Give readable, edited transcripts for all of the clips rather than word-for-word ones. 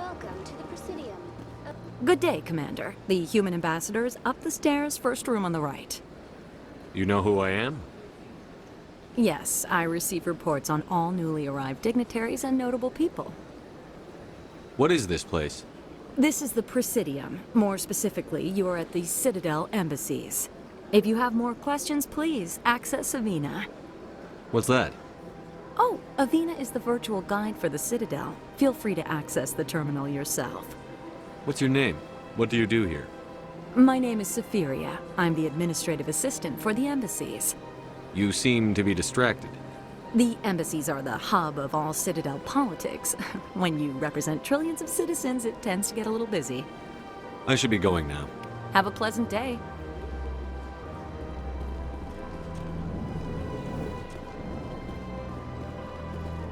Welcome to the Presidium. Good day, Commander. The human ambassador is up the stairs, first room on the right. You know who I am? Yes, I receive reports on all newly arrived dignitaries and notable people. What is this place? This is the Presidium. More specifically, you are at the Citadel embassies. If you have more questions, please access Avina. What's that? Oh, Avina is the virtual guide for the Citadel. Feel free to access the terminal yourself. What's your name? What do you do here? My name is Safiria. I'm the administrative assistant for the embassies. You seem to be distracted. The embassies are the hub of all Citadel politics. When you represent trillions of citizens, it tends to get a little busy. I should be going now. Have a pleasant day.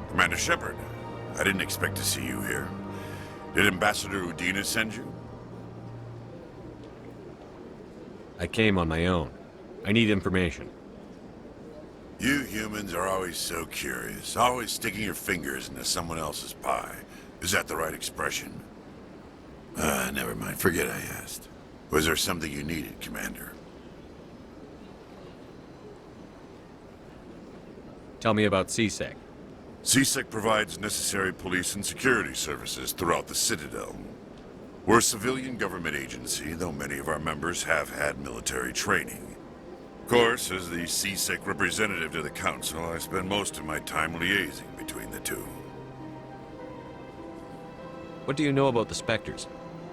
Commander Shepard, I didn't expect to see you here. Did Ambassador Udina send you? I came on my own. I need information. You humans are always so curious, always sticking your fingers into someone else's pie. Is that the right expression? Never mind. Forget I asked. Was there something you needed, Commander? Tell me about CSEC. CSEC provides necessary police and security services throughout the Citadel. We're a civilian government agency, though many of our members have had military training. Of course, as the CSEC representative to the Council, I spend most of my time liaising between the two. What do you know about the Spectres?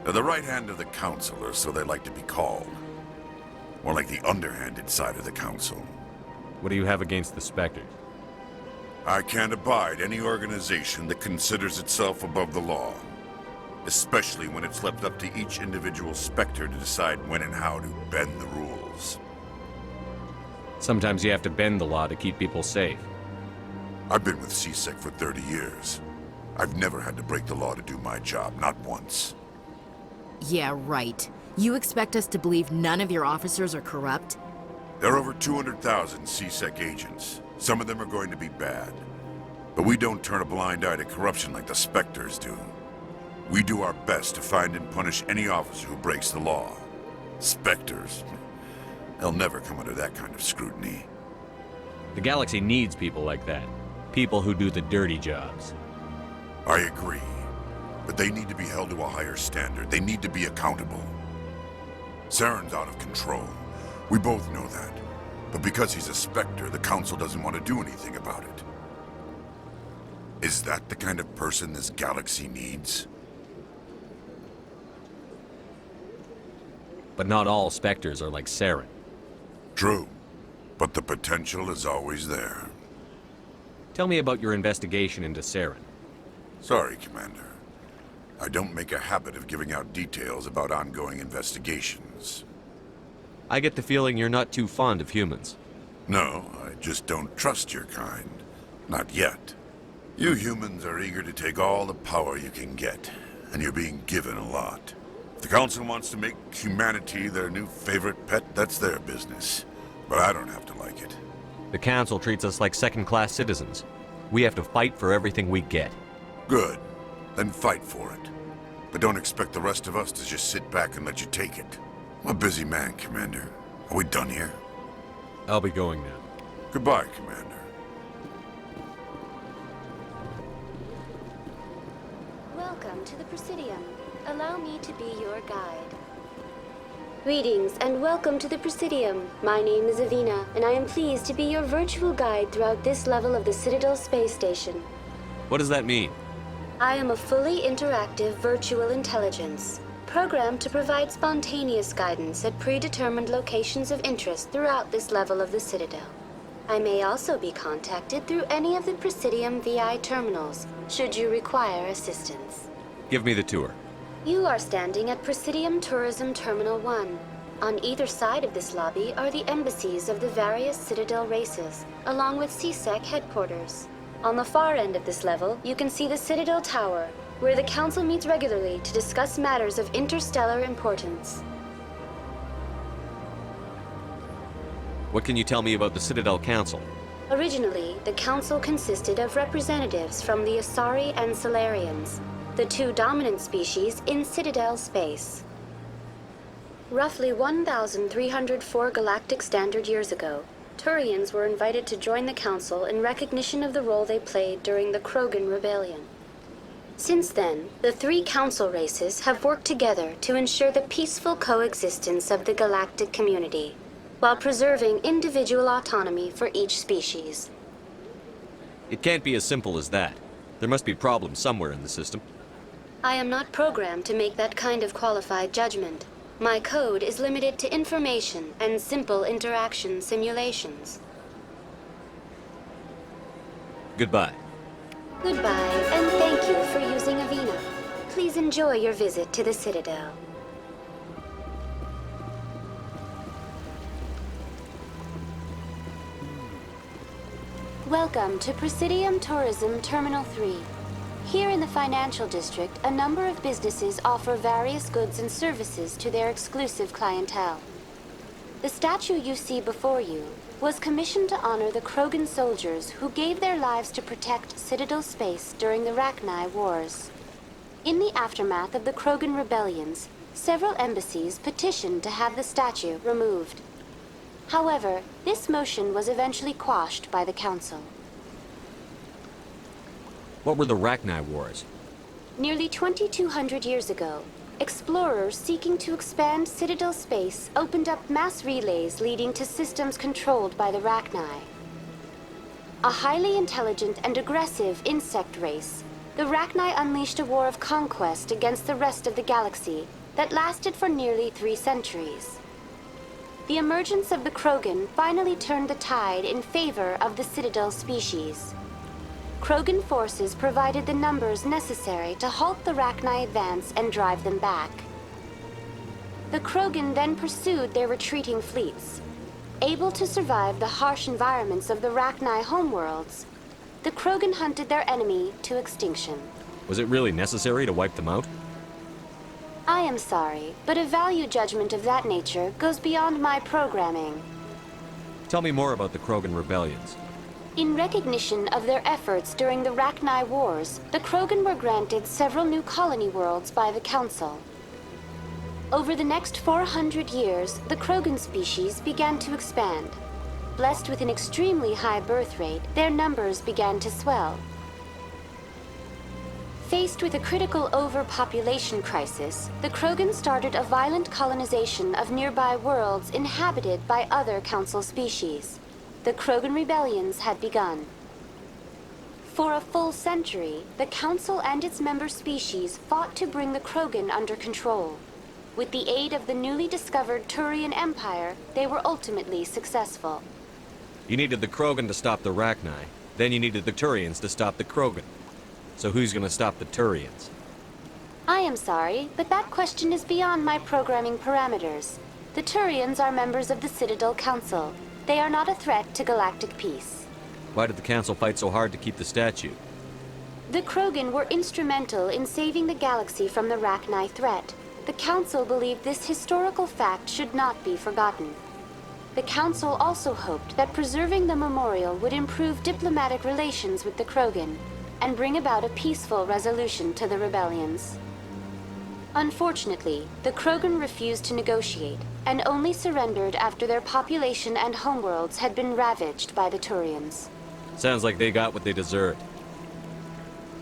They're the right hand of the Council, or so they like to be called. More like the underhanded side of the Council. What do you have against the Spectres? I can't abide any organization that considers itself above the law. Especially when it's left up to each individual Spectre to decide when and how to bend the rules. Sometimes you have to bend the law to keep people safe. I've been with CSEC for 30 years. I've never had to break the law to do my job, not once. Yeah, right. You expect us to believe none of your officers are corrupt? There are over 200,000 CSEC agents. Some of them are going to be bad. But we don't turn a blind eye to corruption like the Spectres do. We do our best to find and punish any officer who breaks the law. Spectres, they'll never come under that kind of scrutiny. The galaxy needs people like that. People who do the dirty jobs. I agree. But they need to be held to a higher standard. They need to be accountable. Saren's out of control. We both know that. But because he's a Spectre, the Council doesn't want to do anything about it. Is that the kind of person this galaxy needs? But not all Spectres are like Saren. True. But the potential is always there. Tell me about your investigation into Saren. Sorry, Commander. I don't make a habit of giving out details about ongoing investigations. I get the feeling you're not too fond of humans. No, I just don't trust your kind. Not yet. You humans are eager to take all the power you can get, and you're being given a lot. If the Council wants to make humanity their new favorite pet, that's their business. But I don't have to like it. The Council treats us like second-class citizens. We have to fight for everything we get. Good. Then fight for it. But don't expect the rest of us to just sit back and let you take it. I'm a busy man, Commander. Are we done here? I'll be going now. Goodbye, Commander. Welcome to the Presidium. Allow me to be your guide. Greetings and welcome to the Presidium. My name is Avina, and I am pleased to be your virtual guide throughout this level of the Citadel space station. What does that mean? I am a fully interactive virtual intelligence, programmed to provide spontaneous guidance at predetermined locations of interest throughout this level of the Citadel. I may also be contacted through any of the Presidium VI terminals, should you require assistance. Give me the tour. You are standing at Presidium Tourism Terminal 1. On either side of this lobby are the embassies of the various Citadel races, along with CSEC headquarters. On the far end of this level, you can see the Citadel Tower, where the Council meets regularly to discuss matters of interstellar importance. What can you tell me about the Citadel Council? Originally, the Council consisted of representatives from the Asari and Solarians. the two dominant species in Citadel space. Roughly 1,304 galactic standard years ago, Turians were invited to join the Council in recognition of the role they played during the Krogan Rebellion. Since then, the three Council races have worked together to ensure the peaceful coexistence of the galactic community, while preserving individual autonomy for each species. It can't be as simple as that. There must be problems somewhere in the system. I am not programmed to make that kind of qualified judgment. My code is limited to information and simple interaction simulations. Goodbye. Goodbye, and thank you for using Avina. Please enjoy your visit to the Citadel. Welcome to Presidium Tourism Terminal 3. Here in the financial district, a number of businesses offer various goods and services to their exclusive clientele. The statue you see before you was commissioned to honor the Krogan soldiers who gave their lives to protect Citadel space during the Rachni Wars. In the aftermath of the Krogan rebellions, several embassies petitioned to have the statue removed. However, this motion was eventually quashed by the Council. What were the Rachni Wars? Nearly 2,200 years ago, explorers seeking to expand Citadel space opened up mass relays leading to systems controlled by the Rachni. A highly intelligent and aggressive insect race, the Rachni unleashed a war of conquest against the rest of the galaxy that lasted for nearly 3 centuries. The emergence of the Krogan finally turned the tide in favor of the Citadel species. Krogan forces provided the numbers necessary to halt the Rachni advance and drive them back. The Krogan then pursued their retreating fleets. Able to survive the harsh environments of the Rachni homeworlds, the Krogan hunted their enemy to extinction. Was it really necessary to wipe them out? I am sorry, but a value judgment of that nature goes beyond my programming. Tell me more about the Krogan rebellions. In recognition of their efforts during the Rachni Wars, the Krogan were granted several new colony worlds by the Council. Over the next 400 years, the Krogan species began to expand. Blessed with an extremely high birth rate, their numbers began to swell. Faced with a critical overpopulation crisis, the Krogan started a violent colonization of nearby worlds inhabited by other Council species. The Krogan rebellions had begun. For a full century, the Council and its member species fought to bring the Krogan under control. With the aid of the newly discovered Turian Empire, they were ultimately successful. You needed the Krogan to stop the Rachni, then you needed the Turians to stop the Krogan. So who's gonna stop the Turians? I am sorry, but that question is beyond my programming parameters. The Turians are members of the Citadel Council. They are not a threat to galactic peace. Why did the Council fight so hard to keep the statue? The Krogan were instrumental in saving the galaxy from the Rachni threat. The Council believed this historical fact should not be forgotten. The Council also hoped that preserving the memorial would improve diplomatic relations with the Krogan and bring about a peaceful resolution to the rebellions. Unfortunately, the Krogan refused to negotiate and only surrendered after their population and homeworlds had been ravaged by the Turians. Sounds like they got what they deserved.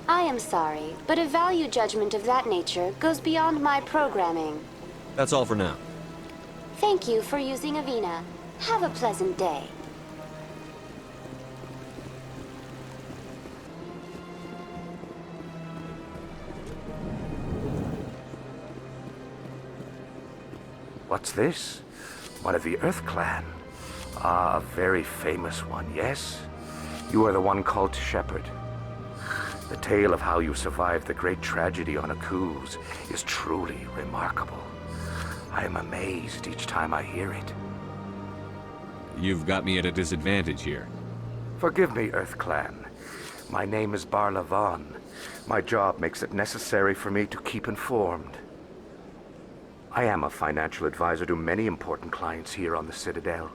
I am sorry, but a value judgment of that nature goes beyond my programming. That's all for now. Thank you for using Avina. Have a pleasant day. What's this? One of the Earth Clan. Ah, a very famous one, yes? You are the one called Shepard. The tale of how you survived the great tragedy on Akuz is truly remarkable. I am amazed each time I hear it. You've got me at a disadvantage here. Forgive me, Earth Clan. My name is Barlavon. My job makes it necessary for me to keep informed. I am a financial advisor to many important clients here on the Citadel.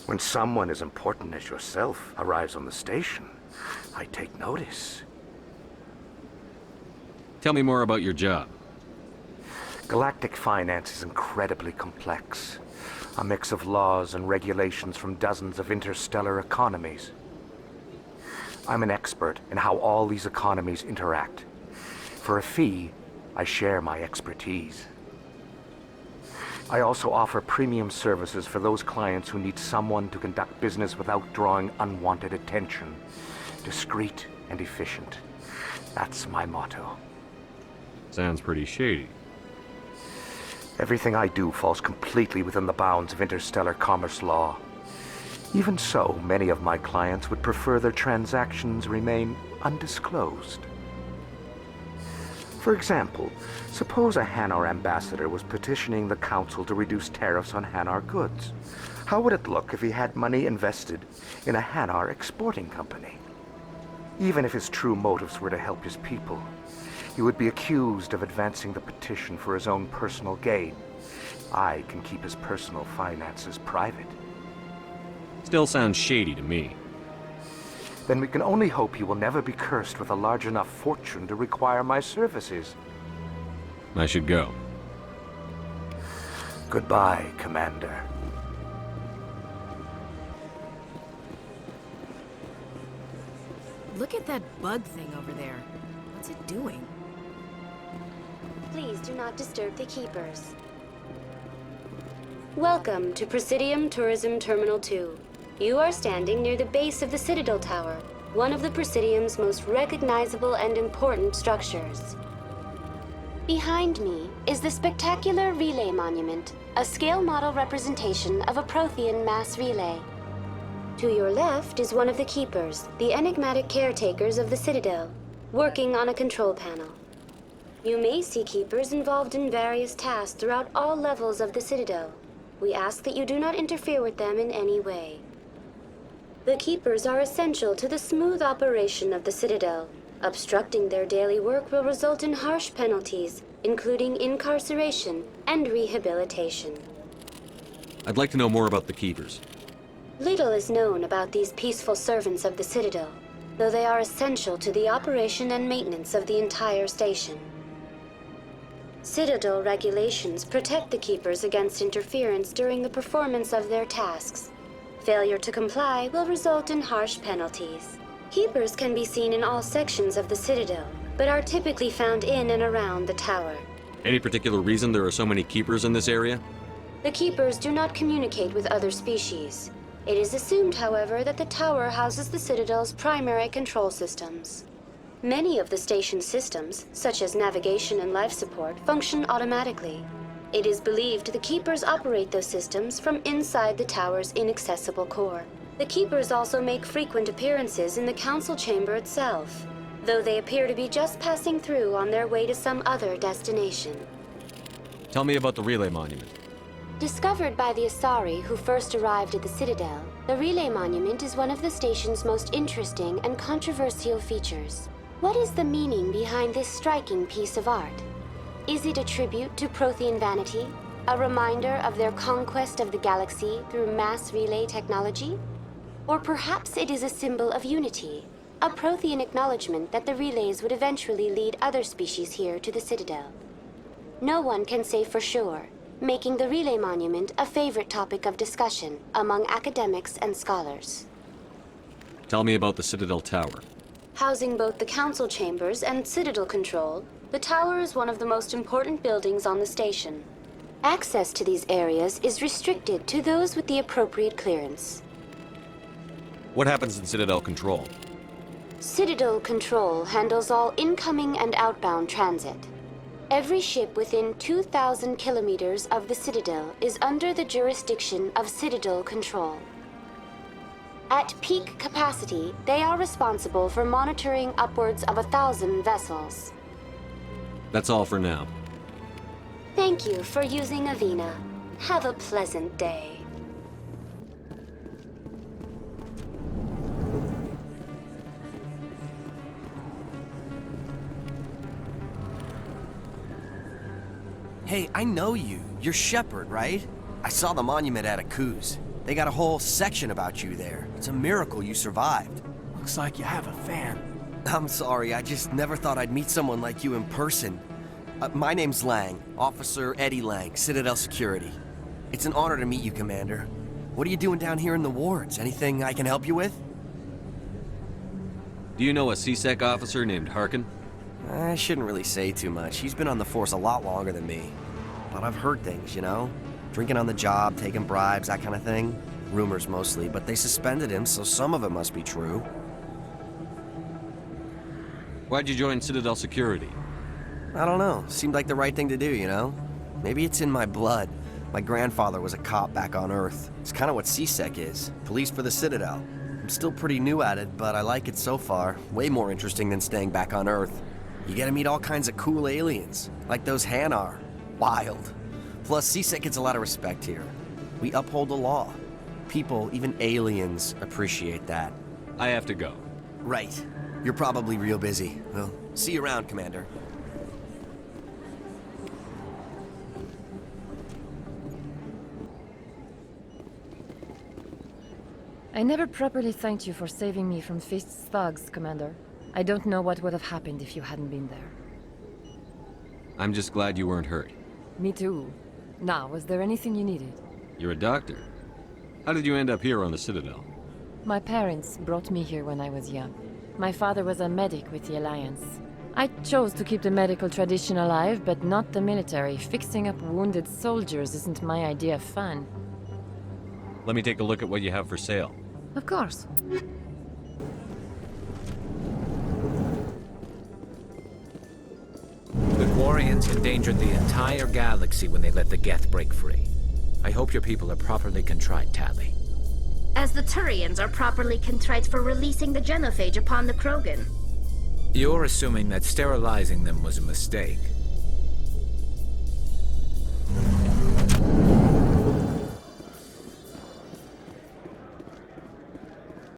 When someone as important as yourself arrives on the station, I take notice. Tell me more about your job. Galactic finance is incredibly complex. A mix of laws and regulations from dozens of interstellar economies. I'm an expert in how all these economies interact. For a fee, I share my expertise. I also offer premium services for those clients who need someone to conduct business without drawing unwanted attention. Discreet and efficient. That's my motto. Sounds pretty shady. Everything I do falls completely within the bounds of interstellar commerce law. Even so, many of my clients would prefer their transactions remain undisclosed. For example, suppose a Hanar ambassador was petitioning the council to reduce tariffs on Hanar goods. How would it look if he had money invested in a Hanar exporting company? Even if his true motives were to help his people, he would be accused of advancing the petition for his own personal gain. I can keep his personal finances private. Still sounds shady to me. Then we can only hope he will never be cursed with a large enough fortune to require my services. I should go. Goodbye, Commander. Look at that bug thing over there. What's it doing? Please do not disturb the keepers. Welcome to Presidium Tourism Terminal 2. You are standing near the base of the Citadel Tower, one of the Presidium's most recognizable and important structures. Behind me is the spectacular Relay Monument, a scale model representation of a Prothean mass relay. To your left is one of the keepers, the enigmatic caretakers of the Citadel, working on a control panel. You may see keepers involved in various tasks throughout all levels of the Citadel. We ask that you do not interfere with them in any way. The keepers are essential to the smooth operation of the Citadel. Obstructing their daily work will result in harsh penalties, including incarceration and rehabilitation. I'd like to know more about the Keepers. Little is known about these peaceful servants of the Citadel, though they are essential to the operation and maintenance of the entire station. Citadel regulations protect the Keepers against interference during the performance of their tasks. Failure to comply will result in harsh penalties. Keepers can be seen in all sections of the Citadel, but are typically found in and around the tower. Any particular reason there are so many Keepers in this area? The Keepers do not communicate with other species. It is assumed, however, that the tower houses the Citadel's primary control systems. Many of the station's systems, such as navigation and life support, function automatically. It is believed the Keepers operate those systems from inside the tower's inaccessible core. The Keepers also make frequent appearances in the council chamber itself, though they appear to be just passing through on their way to some other destination. Tell me about the Relay Monument. Discovered by the Asari who first arrived at the Citadel, the Relay Monument is one of the station's most interesting and controversial features. What is the meaning behind this striking piece of art? Is it a tribute to Prothean vanity? A reminder of their conquest of the galaxy through mass relay technology? Or perhaps it is a symbol of unity, a Prothean acknowledgement that the relays would eventually lead other species here to the Citadel. No one can say for sure, making the Relay Monument a favorite topic of discussion among academics and scholars. Tell me about the Citadel Tower. Housing both the council chambers and Citadel control, the tower is one of the most important buildings on the station. Access to these areas is restricted to those with the appropriate clearance. What happens in Citadel Control? Citadel Control handles all incoming and outbound transit. Every ship within 2,000 kilometers of the Citadel is under the jurisdiction of Citadel Control. At peak capacity, they are responsible for monitoring upwards of 1,000 vessels. That's all for now. Thank you for using Avina. Have a pleasant day. Hey, I know you. You're Shepard, right? I saw the monument at Aku's. They got a whole section about you there. It's a miracle you survived. Looks like you have a fan. I'm sorry, I just never thought I'd meet someone like you in person. My name's Lang, Officer Eddie Lang, Citadel Security. It's an honor to meet you, Commander. What are you doing down here in the wards? Anything I can help you with? Do you know a CSEC officer named Harkin? I shouldn't really say too much. He's been on the force a lot longer than me. But I've heard things, you know? Drinking on the job, taking bribes, that kind of thing. Rumors mostly, but they suspended him, so some of it must be true. Why'd you join Citadel Security? I don't know. Seemed like the right thing to do, you know? Maybe it's in my blood. My grandfather was a cop back on Earth. It's kind of what CSEC is. Police for the Citadel. I'm still pretty new at it, but I like it so far. Way more interesting than staying back on Earth. You get to meet all kinds of cool aliens, like those Hanar. Wild. Plus, CSEC gets a lot of respect here. We uphold the law. People, even aliens, appreciate that. I have to go. Right. You're probably real busy. Well, see you around, Commander. I never properly thanked you for saving me from Fist's thugs, Commander. I don't know what would have happened if you hadn't been there. I'm just glad you weren't hurt. Me too. Now, was there anything you needed? You're a doctor. How did you end up here on the Citadel? My parents brought me here when I was young. My father was a medic with the Alliance. I chose to keep the medical tradition alive, but not the military. Fixing up wounded soldiers isn't my idea of fun. Let me take a look at what you have for sale. Of course. The Quarians endangered the entire galaxy when they let the Geth break free. I hope your people are properly contrite, Tali. As the Turians are properly contrite for releasing the genophage upon the Krogan. You're assuming that sterilizing them was a mistake.